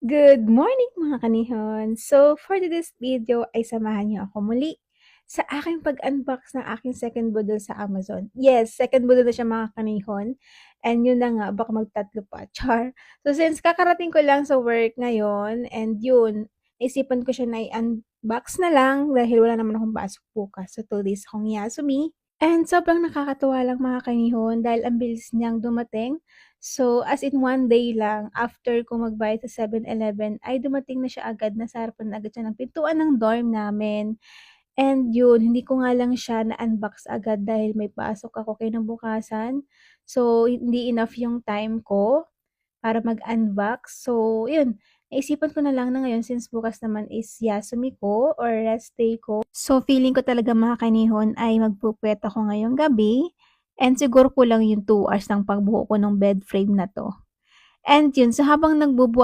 Good morning mga kanihon! So, for today's video ay samahan niyo ako muli sa aking pag-unbox ng aking second bundle sa Amazon. Yes, second bundle na siya mga kanihon. And yun na nga, baka magtatlo pa. Char! So, since kakarating ko lang sa work ngayon, and yun, naisipan ko siya na i-unbox na lang dahil wala naman akong pasok bukas. So, 2 days akong Yasumi. And sobrang nakakatuwa lang mga kanihon dahil ang bilis niyang dumating. So, as in 1 day lang after ko magbayad sa 7-Eleven ay dumating na siya agad, nasa harapan na agad siya ng pintuan ng dorm namin. And yun, hindi ko nga lang siya na-unbox agad dahil may pasok ako kinabukasan. So, hindi enough yung time ko para mag-unbox. So, yun, naisipan ko na lang na ngayon since bukas naman is Yasumi ko or rest day ko. So, feeling ko talaga mga kanihon ay magpupwet ako ngayong gabi. And siguro kulang yung 2 hours ng pagbuo ko ng bed frame na to. And yun, so habang nagbubuo